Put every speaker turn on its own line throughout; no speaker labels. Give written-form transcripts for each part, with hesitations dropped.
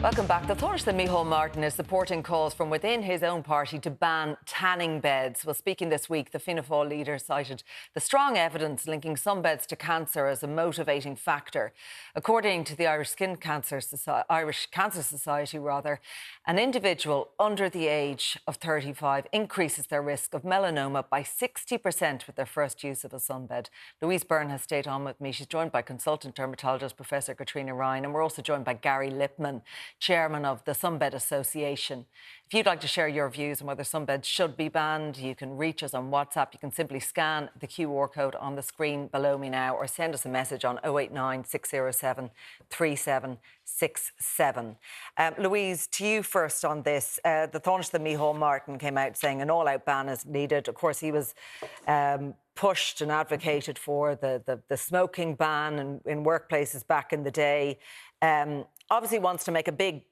Welcome back. The Taoiseach Micheál Martin is supporting calls from within his own party to ban tanning beds. Well, speaking this week, the Fianna Fáil leader cited the strong evidence linking sunbeds to cancer as a motivating factor. According to the Irish Cancer Society, an individual under the age of 35 increases their risk of melanoma by 60% with their first use of a sunbed. Louise Byrne has stayed on with me. She's joined by consultant dermatologist Professor Katrina Ryan, and we're also joined by Gary Lipman, chairman of the Sunbed Association. If you'd like to share your views on whether sunbeds should be banned, you can reach us on WhatsApp. You can simply scan the QR code on the screen below me now, or send us a message on 089 607 3767. Louise, to you first on this. The Taoiseach Micheál Martin came out saying an all-out ban is needed. Of course, he was pushed and advocated for the smoking ban in workplaces back in the day. Obviously wants to make a big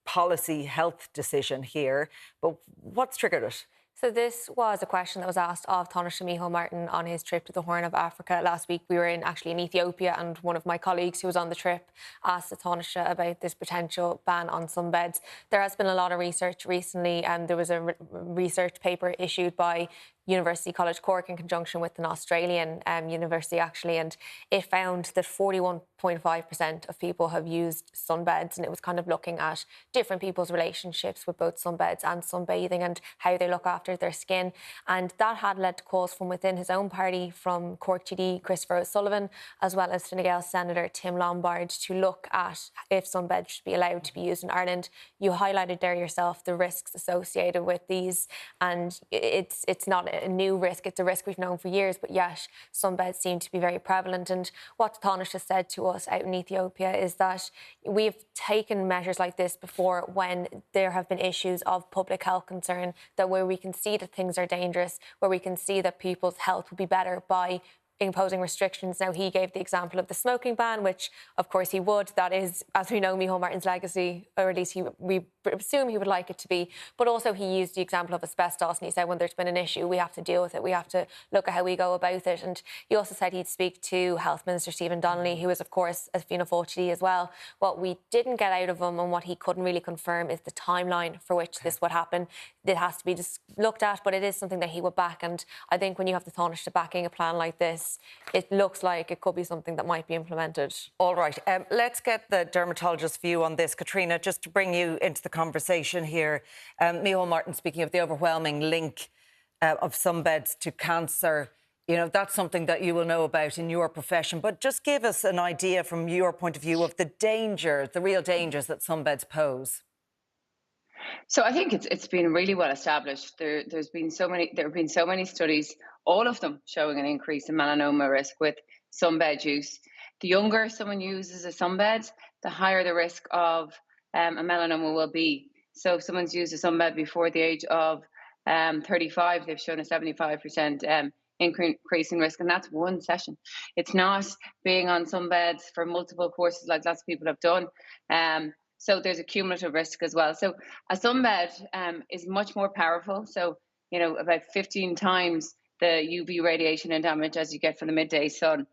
policy health decision here, but what's triggered it?
So this was a question that was asked of Taoiseach Micheál Martin on his trip to the Horn of Africa last week. We were actually in Ethiopia, and one of my colleagues who was on the trip asked the Taoiseach about this potential ban on sunbeds. There has been a lot of research recently, and there was a research paper issued by University College Cork in conjunction with an Australian university, actually, and it found that 41.5% of people have used sunbeds, and it was kind of looking at different people's relationships with both sunbeds and sunbathing and how they look after their skin. And that had led to calls from within his own party, from Cork TD Christopher O'Sullivan, as well as Fine Gael Senator Tim Lombard, to look at if sunbeds should be allowed to be used in Ireland. You highlighted there yourself the risks associated with these, and it's not a new risk. It's a risk we've known for years, but yet sunbeds seem to be very prevalent. And what the Taoiseach has said to us out in Ethiopia is that we've taken measures like this before when there have been issues of public health concern, that where we can see that things are dangerous, where we can see that people's health will be better by imposing restrictions. Now, he gave the example of the smoking ban, which, of course, he would. That is, as we know, Micheál Martin's legacy, or at least we assume he would like it to be. But also he used the example of asbestos, and he said when there's been an issue, we have to deal with it. We have to look at how we go about it. And he also said he'd speak to Health Minister Stephen Donnelly, who is, of course, a Fianna Fáil TD as well. What we didn't get out of him, and what he couldn't really confirm, is the timeline for which this would happen. It has to be just looked at, but it is something that he would back. And I think when you have the Taoiseach backing a plan like this, it looks like it could be something that might be implemented.
All right. Let's get the dermatologist's view on this. Katrina, just to bring you into the conversation here. Micheál Martin speaking of the overwhelming link of sunbeds to cancer. You know, that's something that you will know about in your profession. But just give us an idea from your point of view of the dangers, the real dangers that sunbeds pose.
So I think it's been really well established. There have been so many studies, all of them showing an increase in melanoma risk with sunbed use. The younger someone uses a sunbed, the higher the risk of a melanoma will be. So if someone's used a sunbed before the age of 35, they've shown a 75% increase in risk, and that's one session. It's not being on sunbeds for multiple courses like lots of people have done. So there's a cumulative risk as well. So a sunbed is much more powerful. So, you know, about 15 times the UV radiation and damage as you get from the midday sun.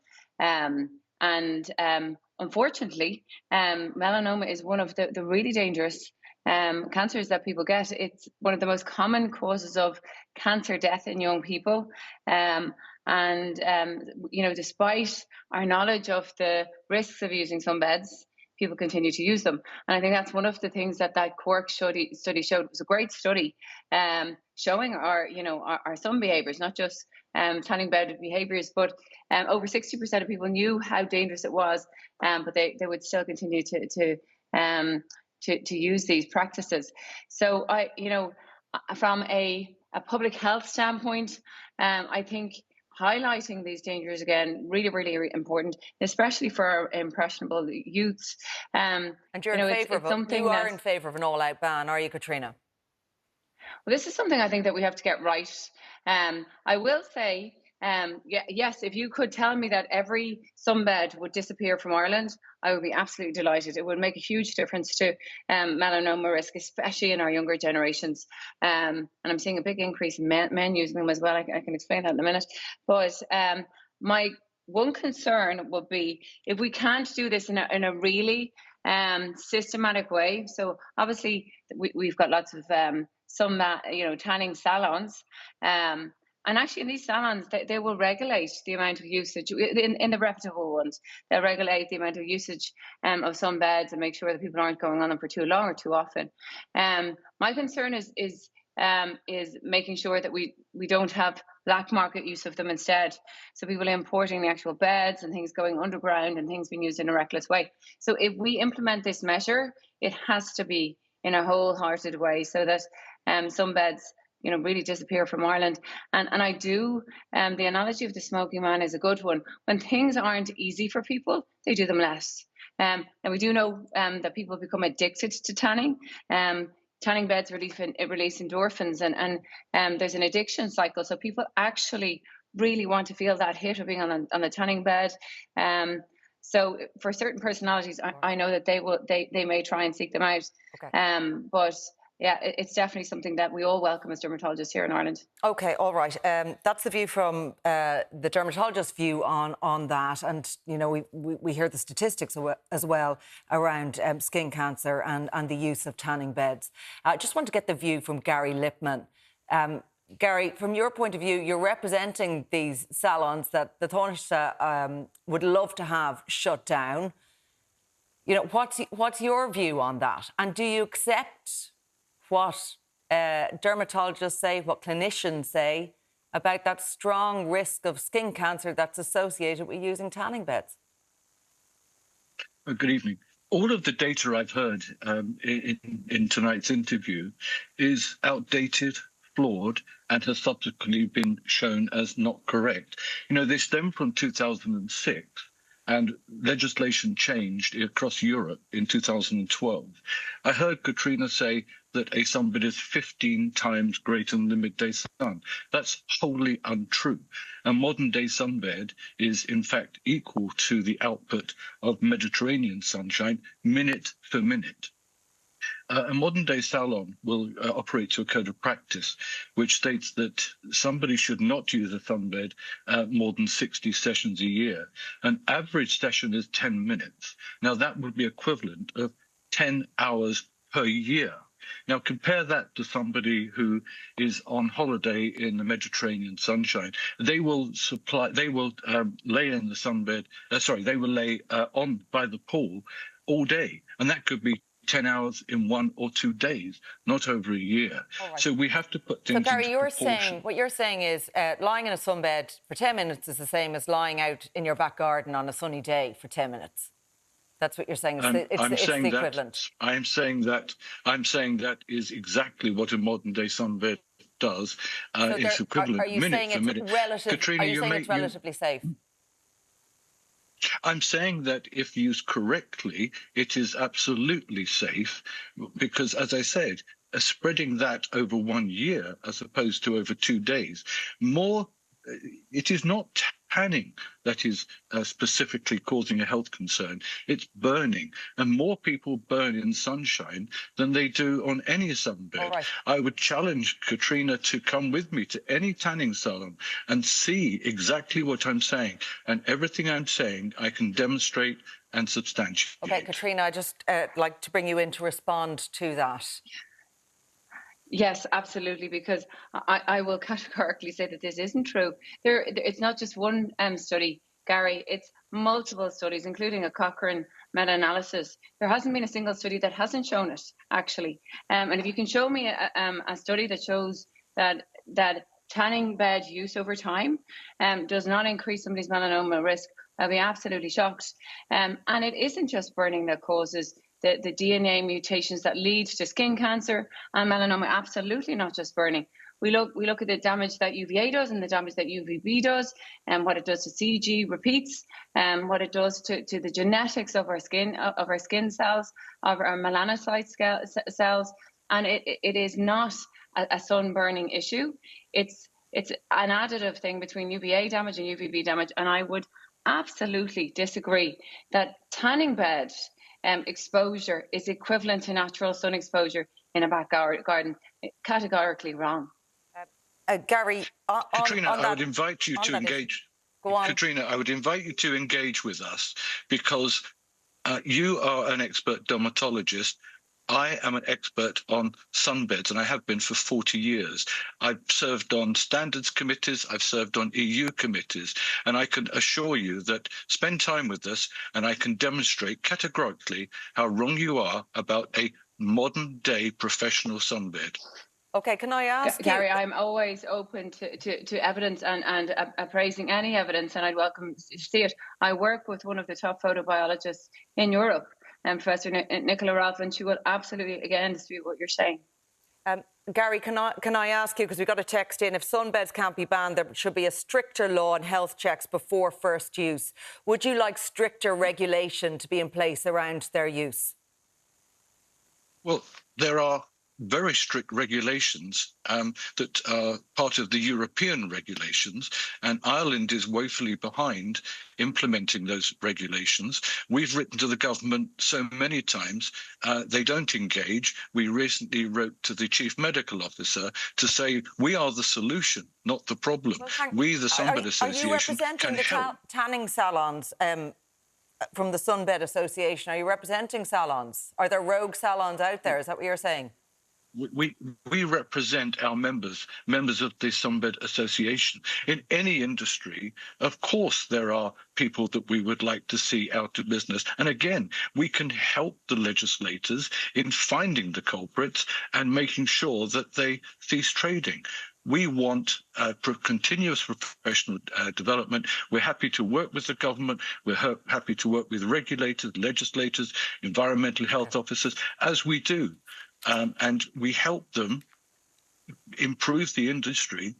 Unfortunately, melanoma is one of the really dangerous cancers that people get. It's one of the most common causes of cancer death in young people. You know, despite our knowledge of the risks of using sunbeds, people continue to use them. And I think that's one of the things that Cork study showed. It was a great study showing our sun behaviours, not just tanning bed behaviours, but over 60% of people knew how dangerous it was, but they would still continue to use these practices. So from a public health standpoint, I think highlighting these dangers again, really, really important, especially for our impressionable youths.
And you're in favour of it. You are in favour of an all-out ban, are you, Katrina?
Well, this is something I think that we have to get right. I will say, yes, if you could tell me that every sunbed would disappear from Ireland, I would be absolutely delighted. It would make a huge difference to melanoma risk, especially in our younger generations. And I'm seeing a big increase in men using them as well. I can explain that in a minute. But my one concern would be if we can't do this in a really systematic way. So obviously we've got lots of some tanning salons. And actually, in these salons, they will regulate the amount of usage in the reputable ones. They'll regulate the amount of usage of some beds and make sure that people aren't going on them for too long or too often. My concern is making sure that we don't have black market use of them instead. So people importing the actual beds and things going underground and things being used in a reckless way. So if we implement this measure, it has to be in a wholehearted way so that some beds really disappear from Ireland. And I do, the analogy of the smoking man is a good one. When things aren't easy for people, they do them less. And we do know that people become addicted to tanning. Tanning beds release endorphins and there's an addiction cycle. So people actually really want to feel that hit of being on the tanning bed. So for certain personalities, I know that they may try and seek them out. Okay. But yeah, it's definitely something that we all welcome as dermatologists here in Ireland.
OK, all right. That's the view from the dermatologist's view on that. And, we hear the statistics as well around skin cancer and the use of tanning beds. I just want to get the view from Gary Lipman. Gary, from your point of view, you're representing these salons that the Taoiseach would love to have shut down. What's your view on that? And do you accept what dermatologists say, what clinicians say about that strong risk of skin cancer that's associated with using tanning beds?
Good evening. All of the data I've heard in tonight's interview is outdated, flawed, and has subsequently been shown as not correct. They stem from 2006. And legislation changed across Europe in 2012. I heard Katrina say that a sunbed is 15 times greater than the midday sun. That's wholly untrue. A modern-day sunbed is, in fact, equal to the output of Mediterranean sunshine minute for minute. A modern-day salon will operate to a code of practice, which states that somebody should not use a sunbed more than 60 sessions a year. An average session is 10 minutes. Now, that would be equivalent of 10 hours per year. Now, compare that to somebody who is on holiday in the Mediterranean sunshine. They will lay in the sunbed, they will lay on by the pool all day. And that could be 10 hours in 1 or 2 days, not over a year. Right. So we have to put things
Gary,
into proportion.
what you're saying is lying in a sunbed for 10 minutes is the same as lying out in your back garden on a sunny day for 10 minutes. That's what you're saying. It's the equivalent.
I'm saying that is exactly what a modern-day sunbed does. It's equivalent minute for minute.
Katrina, it's relatively safe?
I'm saying that if used correctly, it is absolutely safe because, as I said, spreading that over 1 year as opposed to over 2 days, it is not tanning that is specifically causing a health concern. It's burning. And more people burn in sunshine than they do on any sunbed. Right. I would challenge Katrina to come with me to any tanning salon and see exactly what I'm saying. And everything I'm saying, I can demonstrate and substantiate.
OK, Katrina, I'd just like to bring you in to respond to that.
Yes, absolutely, because I will categorically say that this isn't true. It's not just one study, Gary, it's multiple studies, including a Cochrane meta-analysis. There hasn't been a single study that hasn't shown it, actually. And if you can show me a study that shows that tanning bed use over time does not increase somebody's melanoma risk, I'll be absolutely shocked. And it isn't just burning that causes the DNA mutations that lead to skin cancer and melanoma, absolutely not just burning. We look at the damage that UVA does and the damage that UVB does and what it does to CG repeats and what it does to the genetics of our skin cells, of our melanocyte cells. And it is not a sun burning issue. It's an additive thing between UVA damage and UVB damage. And I would absolutely disagree that tanning bed exposure is equivalent to natural sun exposure in a back garden. Categorically wrong.
Gary,
Katrina, I would invite you to engage.
Go on.
Katrina, I would invite you to engage with us because You are an expert dermatologist. I am an expert on sunbeds, and I have been for 40 years. I've served on standards committees, I've served on EU committees, and I can assure you that spend time with us and I can demonstrate categorically how wrong you are about a modern day professional sunbed.
OK, can I ask
Gary, I'm always open to evidence and appraising any evidence, and I'd welcome to see it. I work with one of the top photobiologists in Europe, Professor Nicola Ralph, and she will absolutely, again, dispute what you're saying.
Gary, can I ask you, because we've got a text in, if sunbeds can't be banned, there should be a stricter law and health checks before first use. Would you like stricter regulation to be in place around their use?
Well, there are very strict regulations that are part of the European regulations, and Ireland is woefully behind implementing those regulations. We've written to the government so many times, they don't engage. We recently wrote to the Chief Medical Officer to say we are the solution, not the problem.
Well,
we, the Sunbed Association,
are you representing the tanning salons from the Sunbed Association? Are you representing salons? Are there rogue salons out there? Is that what you're saying?
We represent our members of the Sunbed Association. In any industry, of course, there are people that we would like to see out of business. And again, we can help the legislators in finding the culprits and making sure that they cease trading. We want continuous professional development. We're happy to work with the government. We're happy to work with regulators, legislators, environmental health officers, as we do. And we help them improve the industry,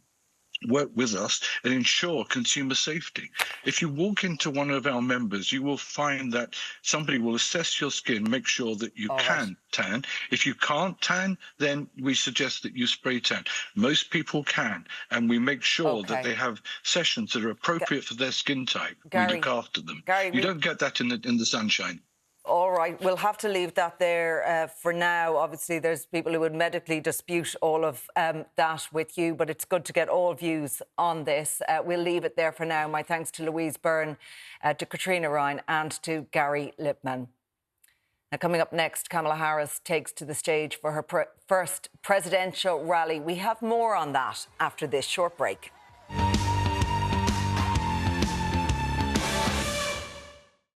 work with us, and ensure consumer safety. If you walk into one of our members, you will find that somebody will assess your skin, make sure that you can tan. If you can't tan, then we suggest that you spray tan. Most people can, and we make sure that they have sessions that are appropriate for their skin type.
Gary,
we look after them.
Gary,
you don't get that in the sunshine.
All right, we'll have to leave that there for now. Obviously, there's people who would medically dispute all of that with you, but it's good to get all views on this. We'll leave it there for now. My thanks to Louise Byrne, to Katrina Ryan and to Gary Lippman. Now, coming up next, Kamala Harris takes to the stage for her first presidential rally. We have more on that after this short break.